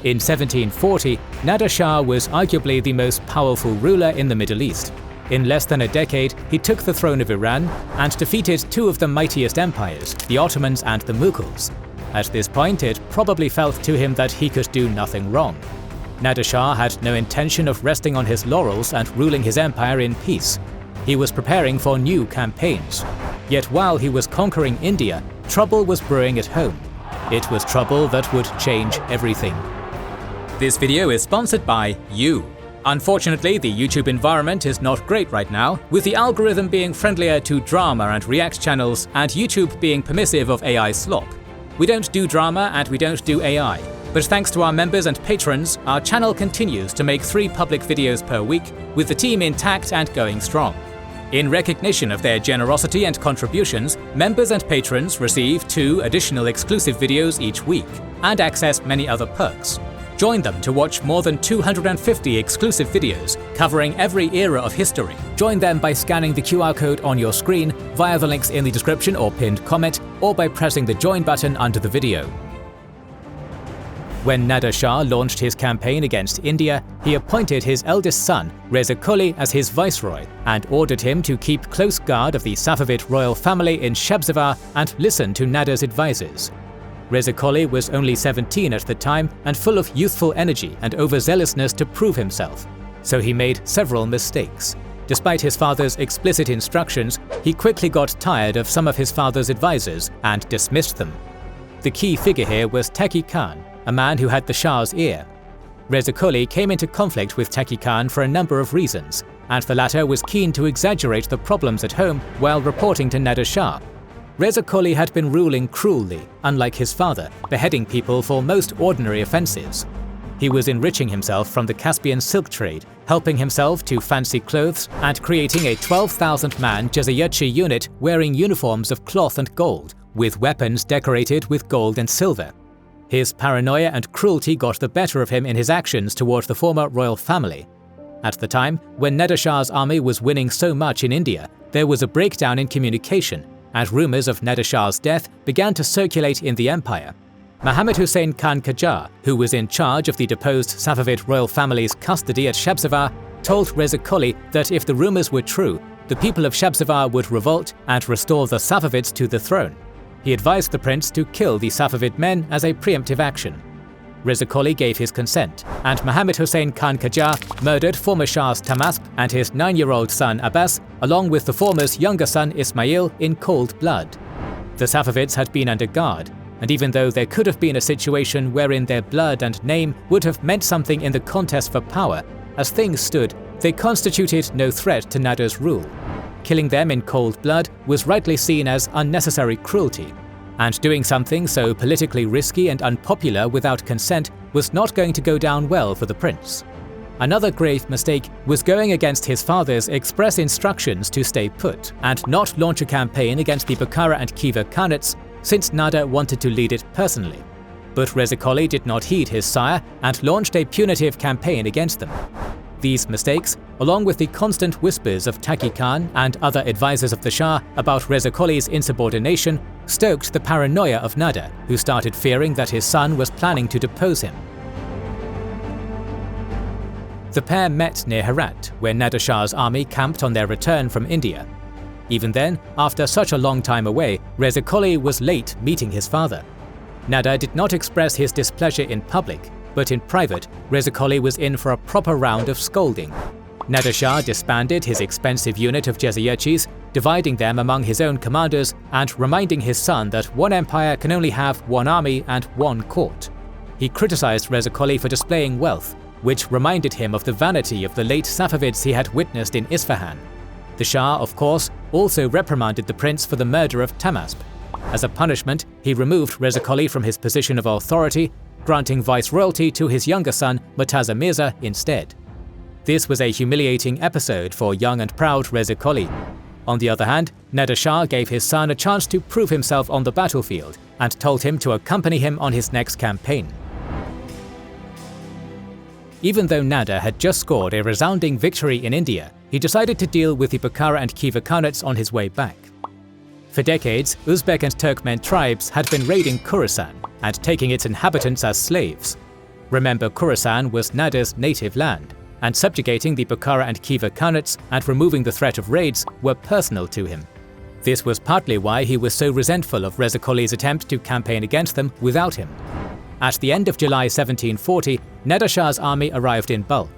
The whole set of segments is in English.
In 1740, Nader Shah was arguably the most powerful ruler in the Middle East. In less than a decade, he took the throne of Iran and defeated two of the mightiest empires, the Ottomans and the Mughals. At this point, it probably felt to him that he could do nothing wrong. Nader Shah had no intention of resting on his laurels and ruling his empire in peace. He was preparing for new campaigns. Yet while he was conquering India, trouble was brewing at home. It was trouble that would change everything. This video is sponsored by you. Unfortunately, the YouTube environment is not great right now, with the algorithm being friendlier to drama and react channels and YouTube being permissive of AI slop. We don't do drama and we don't do AI, but thanks to our members and patrons, our channel continues to make 3 public videos per week, with the team intact and going strong. In recognition of their generosity and contributions, members and patrons receive 2 additional exclusive videos each week, and access many other perks. Join them to watch more than 250 exclusive videos covering every era of history. Join them by scanning the QR code on your screen, via the links in the description or pinned comment, or by pressing the join button under the video. When Nader Shah launched his campaign against India, he appointed his eldest son, Reza Qoli, as his viceroy and ordered him to keep close guard of the Safavid royal family in Shahzabah and listen to Nader's advisors. Reza Qoli was only 17 at the time and full of youthful energy and overzealousness to prove himself, so he made several mistakes. Despite his father's explicit instructions, he quickly got tired of some of his father's advisors and dismissed them. The key figure here was Taqi Khan, a man who had the Shah's ear. Reza Qoli came into conflict with Taqi Khan for a number of reasons, and the latter was keen to exaggerate the problems at home while reporting to Nader Shah. Reza Qoli had been ruling cruelly, unlike his father, beheading people for most ordinary offences. He was enriching himself from the Caspian silk trade, helping himself to fancy clothes and creating a 12,000-man Jazayirchi unit wearing uniforms of cloth and gold, with weapons decorated with gold and silver. His paranoia and cruelty got the better of him in his actions toward the former royal family. At the time, when Nader Shah's army was winning so much in India, there was a breakdown in communication, and rumours of Nader Shah's death began to circulate in the empire. Muhammad Hussein Khan Qajar, who was in charge of the deposed Safavid royal family's custody at Shahzabah, told Reza Qoli that if the rumours were true, the people of Shahzabah would revolt and restore the Safavids to the throne. He advised the prince to kill the Safavid men as a preemptive action. Reza Qoli gave his consent, and Muhammad Hussein Khan Qajar murdered former Shah's Tahmasp and his 9-year-old son Abbas, along with the former's younger son Ismail, in cold blood. The Safavids had been under guard, and even though there could have been a situation wherein their blood and name would have meant something in the contest for power, as things stood, they constituted no threat to Nader's rule. Killing them in cold blood was rightly seen as unnecessary cruelty, and doing something so politically risky and unpopular without consent was not going to go down well for the prince. Another grave mistake was going against his father's express instructions to stay put and not launch a campaign against the Bukhara and Khiva Khanates, since Nader wanted to lead it personally. But Reza Qoli did not heed his sire and launched a punitive campaign against them. These mistakes, along with the constant whispers of Taqi Khan and other advisors of the Shah about Reza Qoli's insubordination, stoked the paranoia of Nader, who started fearing that his son was planning to depose him. The pair met near Herat, where Nader Shah's army camped on their return from India. Even then, after such a long time away, Reza Qoli was late meeting his father. Nader did not express his displeasure in public, but in private, Reza Qoli was in for a proper round of scolding. Nader Shah disbanded his expensive unit of Jazayirchis, dividing them among his own commanders and reminding his son that one empire can only have one army and one court. He criticized Reza Qoli for displaying wealth, which reminded him of the vanity of the late Safavids he had witnessed in Isfahan. The Shah, of course, also reprimanded the prince for the murder of Tahmasp. As a punishment, he removed Reza Qoli from his position of authority, granting viceroyalty to his younger son Murtaza Mirza instead. This was a humiliating episode for young and proud Reza Qoli. On the other hand, Nader Shah gave his son a chance to prove himself on the battlefield and told him to accompany him on his next campaign. Even though Nader had just scored a resounding victory in India, he decided to deal with the Bukhara and Khiva Khanates on his way back. For decades, Uzbek and Turkmen tribes had been raiding Khorasan and taking its inhabitants as slaves. Remember, Khorasan was Nader's native land, and subjugating the Bukhara and Khiva Khanates and removing the threat of raids were personal to him. This was partly why he was so resentful of Reza Qoli's attempt to campaign against them without him. At the end of July 1740, Nader Shah's army arrived in bulk.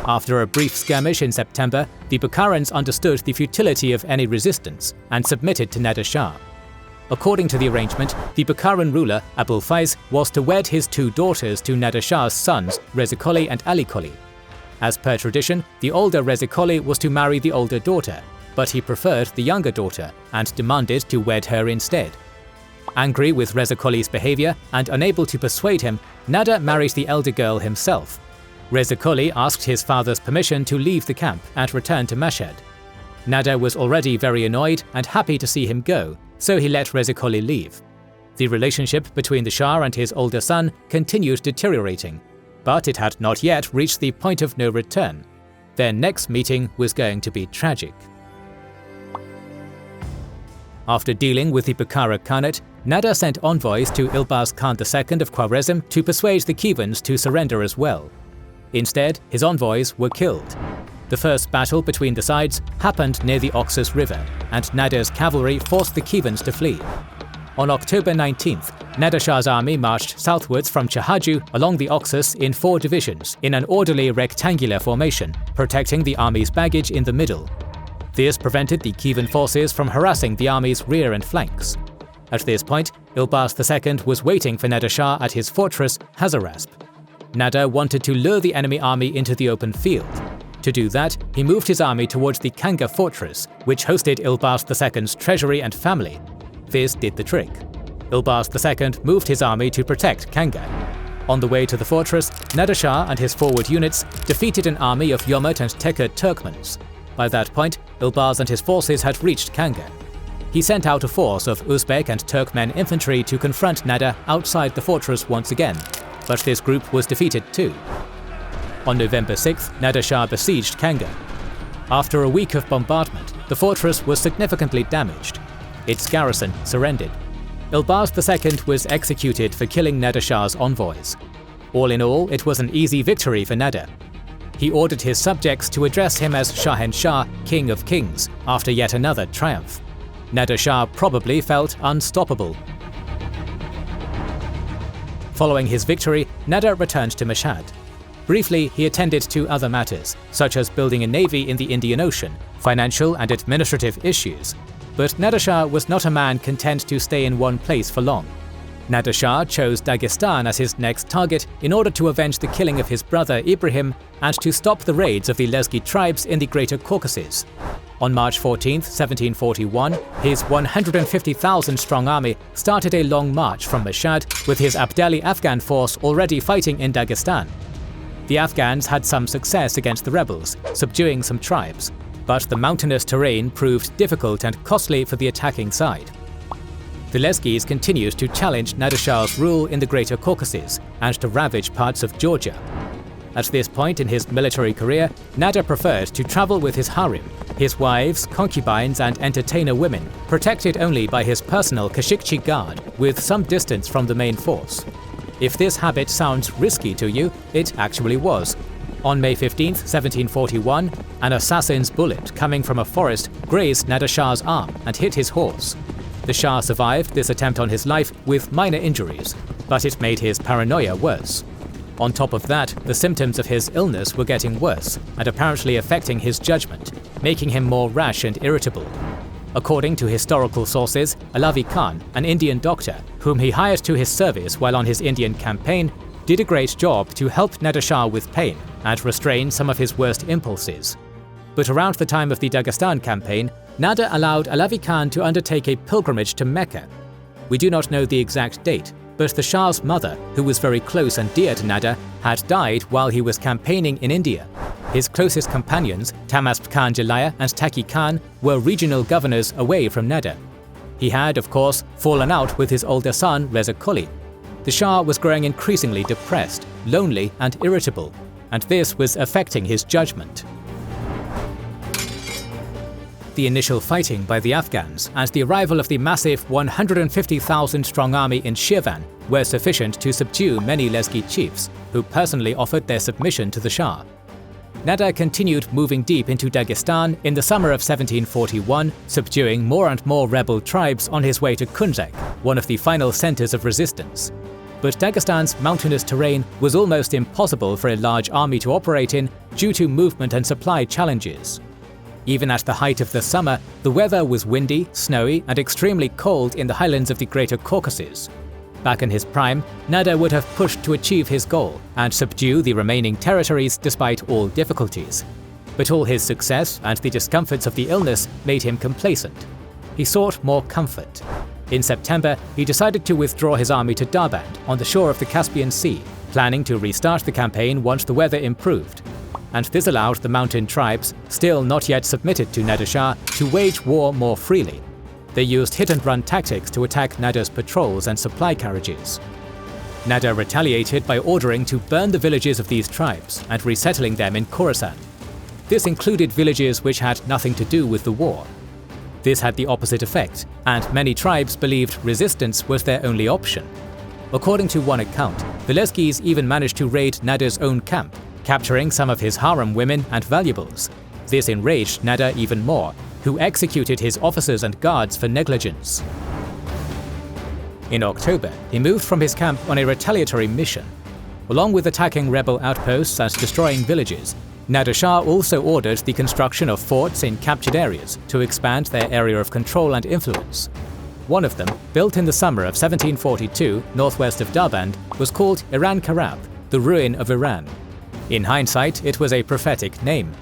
After a brief skirmish in September, the Bukharans understood the futility of any resistance and submitted to Nader Shah. According to the arrangement, the Bukharan ruler, Abul Faiz, was to wed his two daughters to Nader Shah's sons, Reza Qoli and Ali Qoli. As per tradition, the older Reza Qoli was to marry the older daughter, but he preferred the younger daughter and demanded to wed her instead. Angry with Reza Qoli's behavior and unable to persuade him, Nader married the elder girl himself. Reza Qoli asked his father's permission to leave the camp and return to Mashhad. Nader was already very annoyed and happy to see him go, so he let Reza Qoli leave. The relationship between the Shah and his older son continued deteriorating, but it had not yet reached the point of no return. Their next meeting was going to be tragic. After dealing with the Bukhara Khanate, Nader sent envoys to Ilbaz Khan II of Khwarezm to persuade the Khivans to surrender as well. Instead, his envoys were killed. The first battle between the sides happened near the Oxus River, and Nader's cavalry forced the Khivans to flee. On October 19th, Nader Shah's army marched southwards from Chahaju along the Oxus in 4 divisions in an orderly rectangular formation, protecting the army's baggage in the middle. This prevented the Khivan forces from harassing the army's rear and flanks. At this point, Ilbaz II was waiting for Nader Shah at his fortress, Hazarasp. Nader wanted to lure the enemy army into the open field. To do that, he moved his army towards the Kanga fortress, which hosted Ilbaz II's treasury and family. This did the trick. Ilbaz II moved his army to protect Kanga. On the way to the fortress, Nader Shah and his forward units defeated an army of Yomut and Tekur Turkmens. By that point, Ilbaz and his forces had reached Kanga. He sent out a force of Uzbek and Turkmen infantry to confront Nader outside the fortress once again, but this group was defeated too. On November 6th, Nader Shah besieged Kanga. After a week of bombardment, the fortress was significantly damaged. Its garrison surrendered. Ilbaz II was executed for killing Nader Shah's envoys. All in all, it was an easy victory for Nader. He ordered his subjects to address him as Shahanshah, King of Kings, after yet another triumph. Nader Shah probably felt unstoppable. Following his victory, Nader returned to Mashhad. Briefly, he attended to other matters, such as building a navy in the Indian Ocean, financial and administrative issues. But Nader Shah was not a man content to stay in one place for long. Nader Shah chose Dagestan as his next target in order to avenge the killing of his brother Ibrahim and to stop the raids of the Lezgi tribes in the Greater Caucasus. On March 14, 1741, his 150,000-strong army started a long march from Mashhad with his Abdali Afghan force already fighting in Dagestan. The Afghans had some success against the rebels, subduing some tribes, but the mountainous terrain proved difficult and costly for the attacking side. The Lezgis continued to challenge Nader Shah's rule in the Greater Caucasus and to ravage parts of Georgia. At this point in his military career, Nader preferred to travel with his harem, his wives, concubines and entertainer women, protected only by his personal Kashikchi guard with some distance from the main force. If this habit sounds risky to you, it actually was. On May 15, 1741, an assassin's bullet coming from a forest grazed Nader Shah's arm and hit his horse. The Shah survived this attempt on his life with minor injuries, but it made his paranoia worse. On top of that, the symptoms of his illness were getting worse and apparently affecting his judgment, making him more rash and irritable. According to historical sources, Alavi Khan, an Indian doctor, whom he hired to his service while on his Indian campaign, did a great job to help Nader Shah with pain and restrain some of his worst impulses. But around the time of the Dagestan campaign, Nader allowed Alavi Khan to undertake a pilgrimage to Mecca. We do not know the exact date, but the Shah's mother, who was very close and dear to Nader, had died while he was campaigning in India. His closest companions, Tamasp Khan Jalaya and Taki Khan, were regional governors away from Nader. He had, of course, fallen out with his older son Reza Qoli. The Shah was growing increasingly depressed, lonely and irritable, and this was affecting his judgment. the initial fighting by the Afghans and the arrival of the massive 150,000-strong army in Shirvan were sufficient to subdue many Lezgi chiefs, who personally offered their submission to the Shah. Nader continued moving deep into Dagestan in the summer of 1741, subduing more and more rebel tribes on his way to Kunzak, one of the final centers of resistance. But Dagestan's mountainous terrain was almost impossible for a large army to operate in due to movement and supply challenges. Even at the height of the summer, the weather was windy, snowy, and extremely cold in the highlands of the Greater Caucasus. Back in his prime, Nader would have pushed to achieve his goal and subdue the remaining territories despite all difficulties. But all his success and the discomforts of the illness made him complacent. He sought more comfort. In September, he decided to withdraw his army to Deepened on the shore of the Caspian Sea, planning to restart the campaign once the weather improved. And this allowed the mountain tribes, still not yet submitted to Nader Shah, to wage war more freely. They used hit-and-run tactics to attack Nader's patrols and supply carriages. Nader retaliated by ordering to burn the villages of these tribes and resettling them in Khorasan. This included villages which had nothing to do with the war. This had the opposite effect, and many tribes believed resistance was their only option. According to one account, the Lezgis even managed to raid Nader's own camp, capturing some of his harem women and valuables. This enraged Nader even more, who executed his officers and guards for negligence. In October, he moved from his camp on a retaliatory mission. Along with attacking rebel outposts and destroying villages, Nader Shah also ordered the construction of forts in captured areas to expand their area of control and influence. One of them, built in the summer of 1742 northwest of Deepened, was called Iran Karab, the ruin of Iran. In hindsight, it was a prophetic name,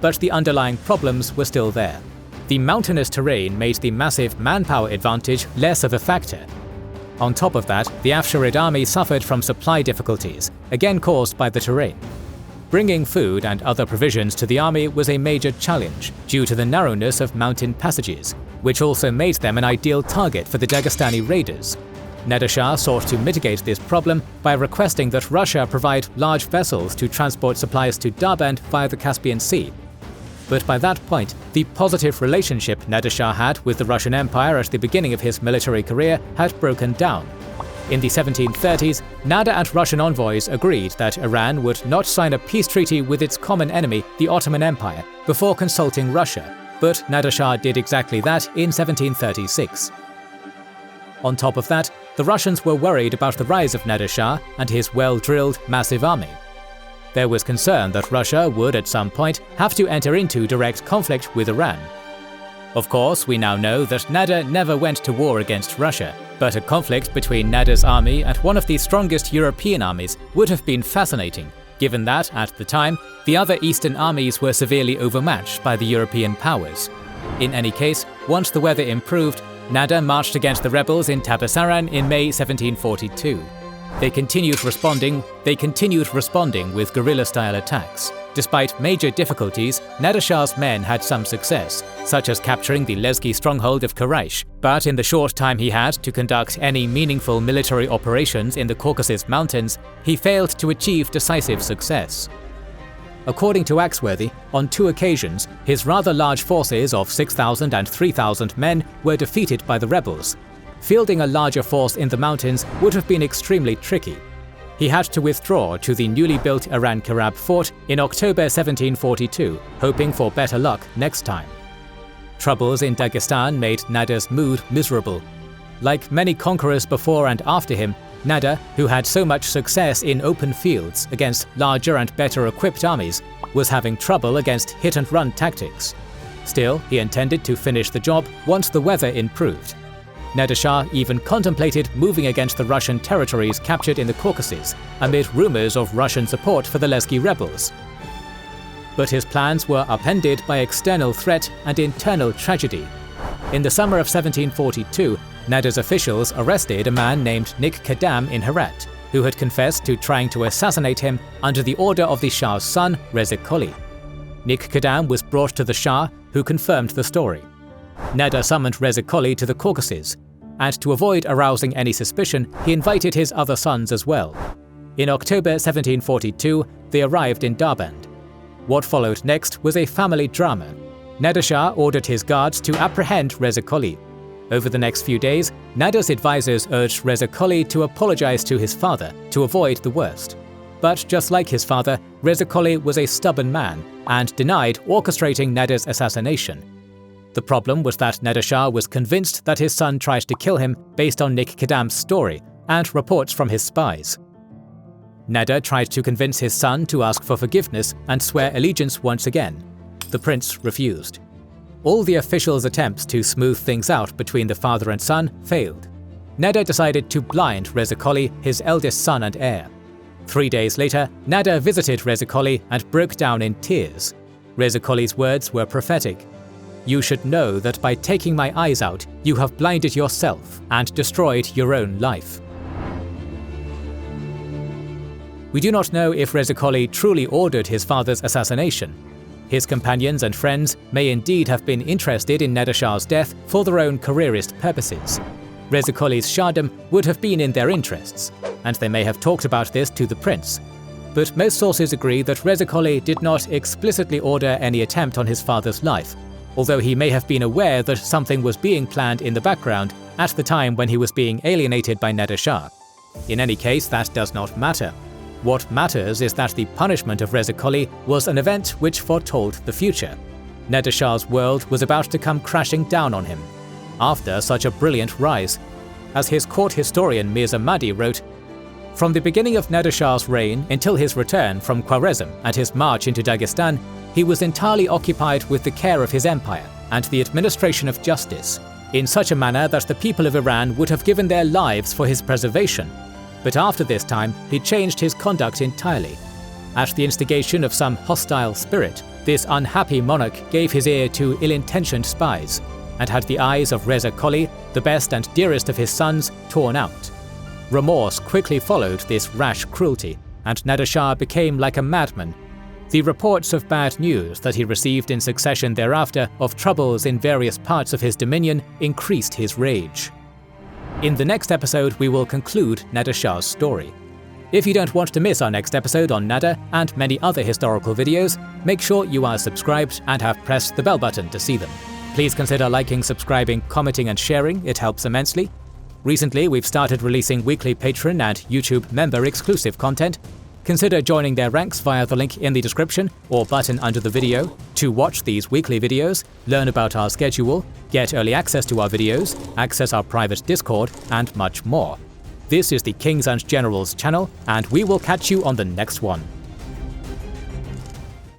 but the underlying problems were still there. The mountainous terrain made the massive manpower advantage less of a factor. On top of that, the Afsharid army suffered from supply difficulties, again caused by the terrain. Bringing food and other provisions to the army was a major challenge due to the narrowness of mountain passages, which also made them an ideal target for the Dagestani raiders. Nader Shah sought to mitigate this problem by requesting that Russia provide large vessels to transport supplies to Deepened via the Caspian Sea. But by that point, the positive relationship Nader Shah had with the Russian Empire at the beginning of his military career had broken down. In the 1730s, Nader and Russian envoys agreed that Iran would not sign a peace treaty with its common enemy, the Ottoman Empire, before consulting Russia, but Nader Shah did exactly that in 1736. On top of that, the Russians were worried about the rise of Nader Shah and his well-drilled, massive army. There was concern that Russia would at some point have to enter into direct conflict with Iran. Of course, we now know that Nader never went to war against Russia, but a conflict between Nader's army and one of the strongest European armies would have been fascinating, given that, at the time, the other Eastern armies were severely overmatched by the European powers. In any case, once the weather improved, Nader marched against the rebels in Tabasaran in May 1742. They continued responding with guerrilla-style attacks. Despite major difficulties, Nader Shah's men had some success, such as capturing the Lezgi stronghold of Quraysh, but in the short time he had to conduct any meaningful military operations in the Caucasus Mountains, he failed to achieve decisive success. According to Axworthy, on 2 occasions, his rather large forces of 6,000 and 3,000 men were defeated by the rebels. Fielding a larger force in the mountains would have been extremely tricky. He had to withdraw to the newly built Iran Karab fort in October 1742, hoping for better luck next time. Troubles in Dagestan made Nader's mood miserable. Like many conquerors before and after him, Nader, who had so much success in open fields against larger and better equipped armies, was having trouble against hit-and-run tactics. Still, he intended to finish the job once the weather improved. Nader Shah even contemplated moving against the Russian territories captured in the Caucasus, amid rumors of Russian support for the Lezgi rebels. But his plans were upended by external threat and internal tragedy. In the summer of 1742, Nader's officials arrested a man named Nik Kadam in Herat, who had confessed to trying to assassinate him under the order of the Shah's son, Reza Qoli. Nik Kadam was brought to the Shah, who confirmed the story. Nader summoned Reza Qoli to the Caucasus, and to avoid arousing any suspicion, he invited his other sons as well. In October 1742, they arrived in Deepened. What followed next was a family drama. Nader Shah ordered his guards to apprehend Reza Qoli. Over the next few days, Nader's advisors urged Reza Qoli to apologize to his father to avoid the worst. But just like his father, Reza Qoli was a stubborn man and denied orchestrating Nader's assassination. The problem was that Nader Shah was convinced that his son tried to kill him based on Nik Qadam's story and reports from his spies. Nader tried to convince his son to ask for forgiveness and swear allegiance once again. The prince refused. All the officials' attempts to smooth things out between the father and son failed. Nader decided to blind Reza Qoli, his eldest son and heir. 3 days later, Nader visited Reza Qoli and broke down in tears. Reza Qoli's words were prophetic. "You should know that by taking my eyes out, you have blinded yourself and destroyed your own life." We do not know if Reza Qoli truly ordered his father's assassination. His companions and friends may indeed have been interested in Nader Shah's death for their own careerist purposes. Reza Qoli's Shahdom would have been in their interests, and they may have talked about this to the prince. But most sources agree that Reza Qoli did not explicitly order any attempt on his father's life, although he may have been aware that something was being planned in the background at the time when he was being alienated by Nader Shah. In any case, that does not matter. What matters is that the punishment of Reza Qoli was an event which foretold the future. Nader Shah's world was about to come crashing down on him. After such a brilliant rise, as his court historian Mirza Mahdi wrote, "From the beginning of Nader Shah's reign until his return from Khwarezm and his march into Dagestan, he was entirely occupied with the care of his empire and the administration of justice, in such a manner that the people of Iran would have given their lives for his preservation. But after this time, he changed his conduct entirely. At the instigation of some hostile spirit, this unhappy monarch gave his ear to ill-intentioned spies, and had the eyes of Reza Qoli, the best and dearest of his sons, torn out. Remorse quickly followed this rash cruelty, and Nader Shah became like a madman. The reports of bad news that he received in succession thereafter of troubles in various parts of his dominion increased his rage." In the next episode, we will conclude Nader Shah's story. If you don't want to miss our next episode on Nader and many other historical videos, make sure you are subscribed and have pressed the bell button to see them. Please consider liking, subscribing, commenting and sharing, it helps immensely. Recently, we've started releasing weekly Patreon and YouTube member exclusive content. Consider joining their ranks via the link in the description or button under the video to watch these weekly videos, learn about our schedule, get early access to our videos, access our private Discord, and much more. This is the Kings and Generals channel, and we will catch you on the next one.